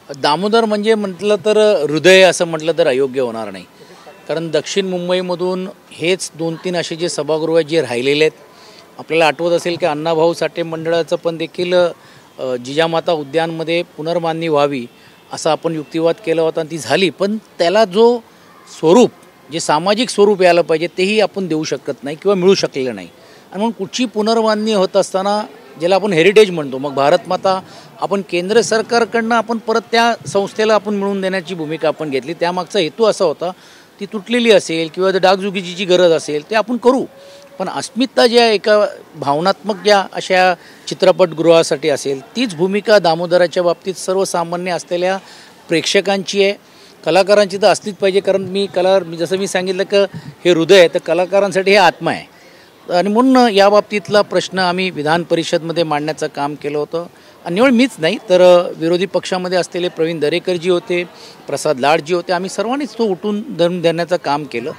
दामोदर म्हणजे म्हटलं तर हृदय असं म्हटलं तर अयोग्य होणार नाही. कारण दक्षिण मुंबईमधून हेच 2-3 असे जे सभागृह जे राहिलेले आहेत. आपल्याला आठवत असेल की अण्णाभाऊ साठे मंडळाचं पण देखील जिजामाता उद्यानमध्ये पुनर्बांधणी व्हावी असा आपण युक्तिवाद केला होता आणि ती झाली. पण त्याला जो स्वरूप जे सामाजिक स्वरूप यायला पाहिजे तेही आपण देऊ शकत नाही किंवा मिळू शकलेलं नाही. आणि म्हणून कुठची पुनर्बांधणी होत असताना ज्याला आपण हेरिटेज म्हणतो, मग भारतमाता आपण केंद्र सरकारकडनं आपण परत त्या संस्थेला आपण मिळवून देण्याची भूमिका आपण घेतली. त्यामागचा हेतू असा होता, ती तुटलेली असेल किंवा डागजुगीची जी गरज असेल ते आपण करू, पण अस्मिता ज्या एका भावनात्मक ज्या अशा चित्रपटगृहासाठी असेल तीच भूमिका दामोदराच्या बाबतीत सर्वसामान्य असलेल्या प्रेक्षकांची आहे. कलाकारांची तर असलीच पाहिजे, कारण मी जसं मी सांगितलं की हे हृदय आहे, तर कलाकारांसाठी हे आत्मा आहे. आणि म्हणून या बाबतीतला प्रश्न आम्ही विधान परिषदमध्ये मांडण्याचं काम केलं होतं. आणि निवड मीच नाही तर विरोधी पक्षामध्ये असलेले प्रवीण दरेकरजी होते, प्रसाद लाडजी होते, आम्ही सर्वांनीच तो उठून धरून देण्याचं काम केलं.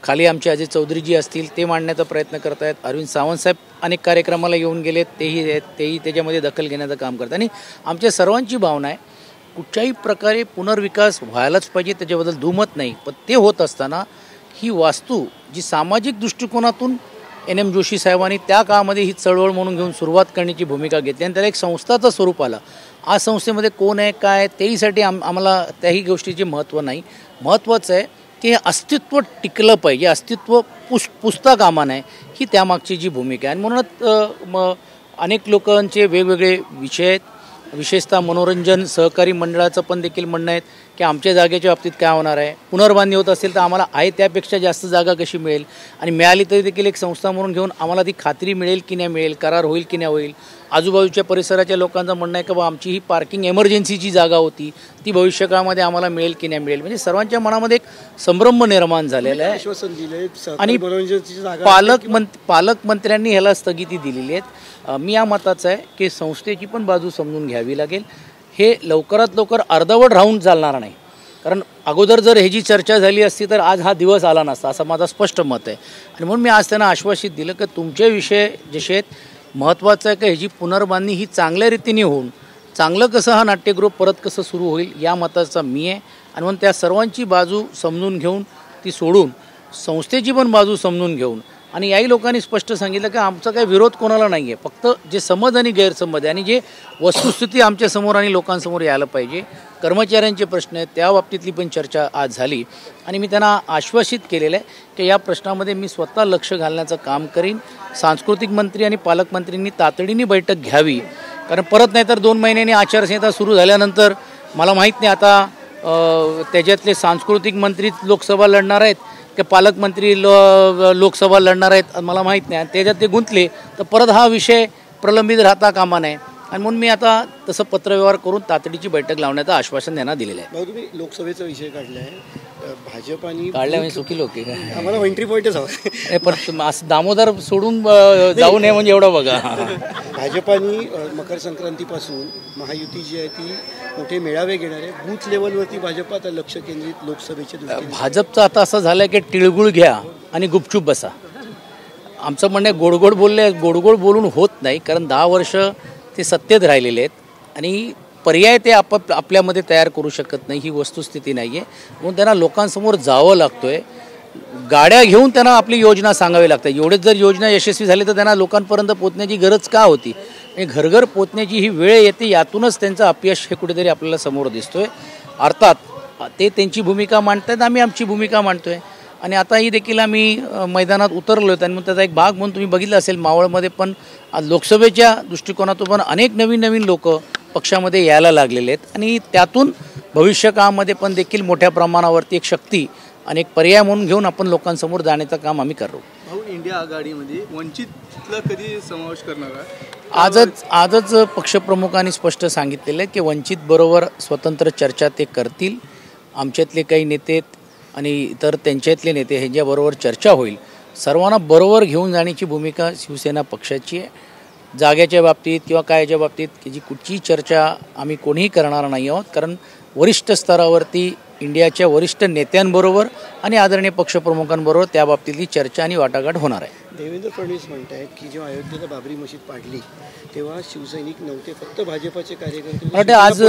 खाली आमचे अजय चौधरीजी असतील ते मांडण्याचा प्रयत्न करत आहेत. अरविंद सावंतसाहेब अनेक कार्यक्रमाला येऊन गेलेत, तेही त्याच्यामध्ये दखल घेण्याचं काम करतात. आणि आमच्या सर्वांची भावना आहे कुठच्याही प्रकारे पुनर्विकास व्हायलाच पाहिजे, त्याच्याबद्दल दुमत नाही. पण ते होत असताना ही वास्तू जी सामाजिक दृष्टिकोनातून NM जोशी साहेबांनी त्या काळामध्ये ही चळवळ म्हणून घेऊन सुरुवात करण्याची भूमिका घेतली आणि त्याला एक संस्थाचं स्वरूप आलं. आज संस्थेमध्ये कोण आहे काय तेहीसाठी आम्हाला त्याही गोष्टीचे महत्त्व नाही. महत्त्वाचं आहे की हे अस्तित्व टिकलं पाहिजे, अस्तित्व पुसता कामा नये, ही त्यामागची जी भूमिका आहे. आणि म्हणूनच अनेक लोकांचे वेगवेगळे विषय आहेत. विशेषतः मनोरंजन सहकारी मंडळाचं पण देखील म्हणणं आहे की आमच्या जागेच्या बाबतीत काय होणार आहे, पुनर्बांधणी होत असेल तर आम्हाला आहे त्यापेक्षा जास्त जागा कशी मिळेल, आणि मिळाली तरी देखील एक संस्था म्हणून घेऊन आम्हाला ती खात्री मिळेल की नाही मिळेल, करार होईल की नाही होईल. आजूबाजूच्या परिसराच्या लोकांचं म्हणणं आहे की बा आमची ही पार्किंग एमर्जन्सीची जागा होती ती भविष्यकाळामध्ये आम्हाला मिळेल की नाही मिळेल. म्हणजे सर्वांच्या मनामध्ये एक संभ्रम निर्माण झालेला आहे. आणि पालकमंत्र्यांनी ह्याला स्थगिती दिलेली आहे. मी या मताचं आहे की संस्थेची पण बाजू समजून घ्यावी लागेल. हे लवकरात लवकर अर्धवट राहून चालणार नाही, कारण अगोदर जर ह्याची चर्चा झाली असती तर आज हा दिवस आला नसता असं माझं स्पष्ट मत आहे. आणि म्हणून मी आज त्यांना आश्वासित दिलं की तुमचे विषय जसे आहेत महत्त्वाचं आहे की ह्याची पुनर्बांधणी ही चांगल्या रीतीने होऊन चांगलं कसं हा नाट्यगृह परत कसं सुरू होईल या मताचा मी आहे. आणि म्हणून त्या सर्वांची बाजू समजून घेऊन ती सोडून संस्थेची पण बाजू समजून घेऊन, आणि याही लोकांनी स्पष्ट सांगितलं की आमचा काही विरोध कोणाला नाही आहे, फक्त जे समज आणि गैरसमज आहे आणि जे वस्तुस्थिती आमच्यासमोर आणि लोकांसमोर यायला पाहिजे. कर्मचाऱ्यांचे प्रश्न आहेत त्या बाबतीतली पण चर्चा आज झाली. आणि मी त्यांना आश्वासित केलेलं आहे की या प्रश्नामध्ये मी स्वतः लक्ष घालण्याचं काम करीन. सांस्कृतिक मंत्री आणि पालकमंत्र्यांनी तातडीने बैठक घ्यावी, कारण परत नाही तर 2 महिन्यांनी आचारसंहिता सुरू झाल्यानंतर मला माहीत नाही आता त्याच्यातले सांस्कृतिक मंत्रीच लोकसभा लढणार आहेत की पालकमंत्री लोकसभा लढणार आहेत मला माहीत नाही. त्याच्यात ते गुंतले तर परत हा विषय प्रलंबित राहता कामा नये. आणि म्हणून मी आता तसं पत्रव्यवहार करून तातडीची बैठक लावण्याचं आश्वासन त्यांना दिलेलं आहे. तुम्ही लोकसभेचा विषय काढला आहे, भाजपाने काढल्या म्हणजे सुखी लोक आहे का, आम्हाला एंट्री पॉईंटच हवा. पण असं दामोदर सोडून जाऊ नये म्हणजे एवढं बघा. भाजपाने मकर संक्रांतीपासून महायुती जी आहे ती मोठे मेळावे घेणार आहे. बूथ लेवलवरती भाजप आता लक्ष केंद्रित लोकसभेच्या दृष्टीने. भाजपचं आता असं झालं की तिळगुळ घ्या आणि गुपचूप बसा. आमचं म्हणणं गोडगोड गोडगोड बोलून होत नाही, कारण 10 वर्ष ते सत्तेत राहिलेले आहेत आणि पर्याय ते आपल्यामध्ये तयार करू शकत नाही, ही वस्तुस्थिती नाही आहे. म्हणून त्यांना लोकांसमोर जावं लागतो आहे, गाड्या घेऊन त्यांना आपली योजना सांगावी लागते. एवढेच जर योजना यशस्वी झाली तर त्यांना लोकांपर्यंत पोहोचण्याची गरज का होती, आणि घरघर पोहोचण्याची ही वेळ येते. यातूनच त्यांचं अपयश हे कुठेतरी आपल्याला समोर दिसतोय. अर्थात ते त्यांची भूमिका मांडतात, आम्ही आमची भूमिका मांडतोय. आणि आताही देखील आम्ही मैदानात उतरलो आहे. आणि मग त्याचा एक भाग म्हणून तुम्ही बघितलं असेल मावळमध्ये पण लोकसभेच्या दृष्टिकोनातून पण अनेक नवीन लोक पक्षामध्ये यायला लागलेले आहेत. आणि त्यातून भविष्यकाळामध्ये पण देखील मोठ्या प्रमाणावरती एक शक्ती आणि एक पर्याय म्हणून घेऊन आपण लोकांसमोर जाण्याचं काम आम्ही करतो. इंडिया आघाडीमध्ये वंचितला कधी समावेश करणार आहे? आजच पक्षप्रमुखांनी स्पष्ट सांगितलेलं आहे की वंचित बरोबर स्वतंत्र चर्चा ते करतील. आमच्यातले काही नेते आणि इतर त्यांच्यातले नेते ह्यांच्याबरोबर चर्चा होईल. सर्वांना बरोबर घेऊन जाण्याची भूमिका शिवसेना पक्षाची आहे. जागेच्या बाबतीत किंवा कायच्या बाबतीत जी कुठची चर्चा आम्ही कोणीही करणार नाही आहोत, कारण वरिष्ठ स्तरावरती इंडियाच्या वरिष्ठ नेत्यांबरोबर आणि आदरणीय पक्षप्रमुखांबरोबर त्या बाबतीतली चर्चा आणि वाटाघाट होणार आहे. देवेंद्र फडणवीस म्हणत आहेत की जेव्हा अयोध्येला बाबरी मशीद पाडली तेव्हा शिवसैनिक नव्हते, फक्त भाजपाचे कार्यकर्ते. वाटते आज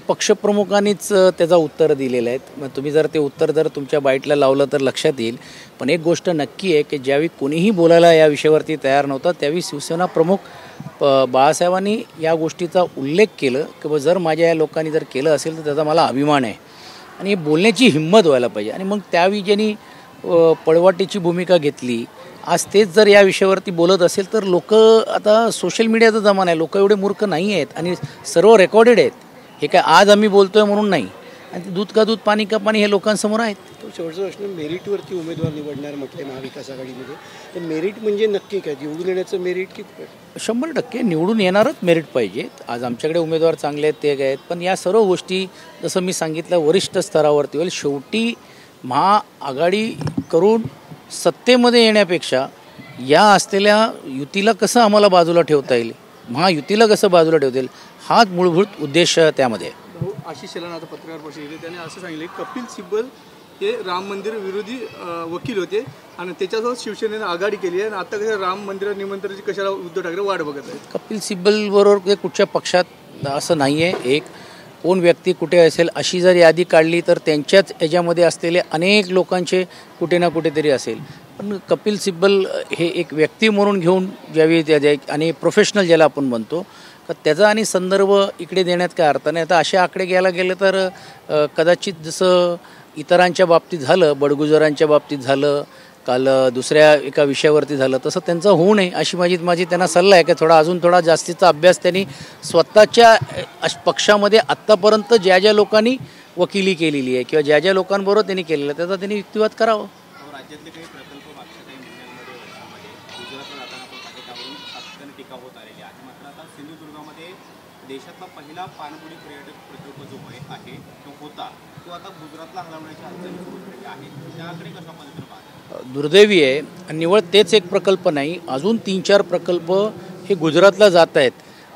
पक्षप्रमुखांनीच त्याचा उत्तर दिलेलं आहे. मग तुम्ही जर ते उत्तर जर तुमच्या बाईटला लावलं तर लक्षात येईल. पण एक गोष्ट नक्की आहे की ज्यावेळी कोणीही बोलायला या विषयावरती तयार नव्हता त्यावेळी शिवसेना प्रमुख बाळासाहेबांनी या गोष्टीचा उल्लेख केलं की बा जर माझ्या या लोकांनी जर केलं असेल तर त्याचा मला अभिमान आहे आणि बोलण्याची हिंमत व्हायला पाहिजे. आणि मग त्यावेळी ज्यांनी पळवाटीची भूमिका घेतली, आज तेच जर या विषयावरती बोलत असेल तर लोक, आता सोशल मीडियाचा जमाना आहे, लोक एवढे मूर्ख नाही आहेत आणि सर्व रेकॉर्डेड आहेत. हे काय आज आम्ही बोलतोय म्हणून नाही. आणि ते दूध का दूध पाणी का पाणी हे लोकांसमोर आहेत. तो शेवटचा प्रश्न, मेरिटवरती उमेदवार निवडणार म्हटले महाविकास आघाडीमध्ये, तर मेरिट म्हणजे नक्की काय, निवडून येण्याचं मेरिट की 100% निवडून येणारच मेरिट पाहिजे. आज आमच्याकडे उमेदवार चांगले आहेत, ते आहेत, पण या सर्व गोष्टी जसं मी सांगितलं वरिष्ठ स्तरावरती होईल. शेवटी महाआघाडी करून सत्तेमध्ये येण्यापेक्षा या असलेल्या युतीला कसं आम्हाला बाजूला ठेवता येईल, महायुतीला कसं बाजूला ठेवता येईल, हाच मूलभूत उद्देश त्यामध्ये. आशिष शेलार आता पत्रकार परिषदेत त्याने असं सांगितले कपिल सिब्बल हे राम मंदिर विरोधी वकील होते आणि त्याच्यासोबत शिवसेनेने आघाडी केली आहे आणि आता कसं राम मंदिर निमंत्रणाची कशाला उद्धव ठाकरे वाट बघत आहेत. कपिल सिब्बल बरोबर कुठच्या पक्षात असं नाही आहे. एक कोण व्यक्ती कुठे असेल अशी जर यादी काढली तर त्यांच्याच याच्यामध्ये असलेले अनेक लोकांचे कुठे ना कुठेतरी असेल. पण कपिल सिब्बल हे एक व्यक्ती म्हणून घेऊन ज्यावेळी आणि प्रोफेशनल ज्याला आपण म्हणतो तर त्याचा आणि संदर्भ इकडे देण्यात काय अर्थ नाही. आता असे आकडे घ्यायला गेलं तर कदाचित जसं इतरांच्या बाबतीत झालं, बडगुजरांच्या बाबतीत झालं, काल दुसऱ्या एका विषयावरती झालं, तसं त्यांचं होऊ नये अशी माझी त्यांना सल्ला आहे की अजून थोडा जास्तीचा अभ्यास त्यांनी स्वतःच्या पक्षामध्ये आत्तापर्यंत ज्या ज्या लोकांनी वकिली केलेली आहे किंवा ज्या ज्या लोकांबरोबर त्यांनी केलेलं आहे त्याचा त्यांनी युक्तिवाद करावा. राज्यातले काही प्रकल्प मागच्या काही महिन्यांमध्ये वर्षामध्ये गुजरातला जाताना आपण पाकिस्तानवरून सातत्याने टीका होत आलेली आहे. मात्र आता सिंधुदुर्गामध्ये देशातला पहिला पाणबुडी पर्यटक प्रकल्प जो आहे तो होता तो आता गुजरातला हलवण्याची हालचाली सुरू झालेली आहे. त्याकडे कशा पद्धतीने पाहता? दुर्दैवी आहे. निवळ तेच एक प्रकल्प नाही, अजून 3-4 प्रकल्प हे गुजरातला जात आहेत.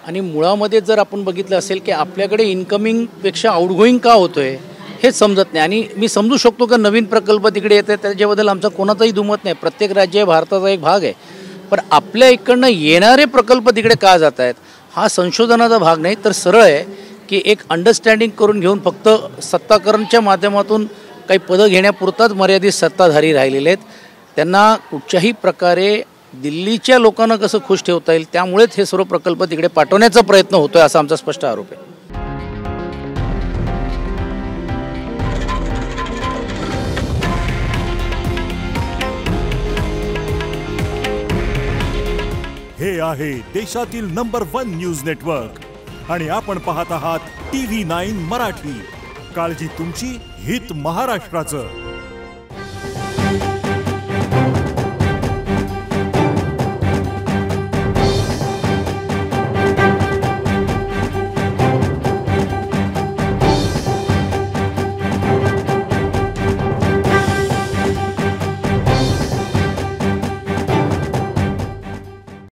आणि मुळामध्ये जर आपण बघितलं असेल की आपल्याकडे इन्कमिंगपेक्षा आउटगोईंग का होतोय हेच समजत नाही. आणि मी समजू शकतो की नवीन प्रकल्प तिकडे येत आहेत त्याच्याबद्दल आमचा कोणाचाही दुमत नाही, प्रत्येक राज्य भारताचा एक भाग आहे. पण आपल्या इकडनं येणारे प्रकल्प तिकडे का जात आहेत हा संशोधनाचा भाग नाही, तर सरळ आहे की एक अंडरस्टँडिंग करून घेऊन फक्त सत्ताकरणच्या माध्यमातून काही पदं घेण्यापुरताच मर्यादित सत्ताधारी राहिलेले आहेत. त्यांना कुठच्याही प्रकारे दिल्लीच्या लोकांना कसं खुश ठेवता येईल त्यामुळेच हे सर्व प्रकल्प तिकडे पाठवण्याचा प्रयत्न होतोय असा आमचा स्पष्ट आरोप आहे. हे आहे देशातील नंबर 1 न्यूज नेटवर्क आणि आपण पाहत आहात TV9 मराठी. काळजी तुमची, हित महाराष्ट्राचं.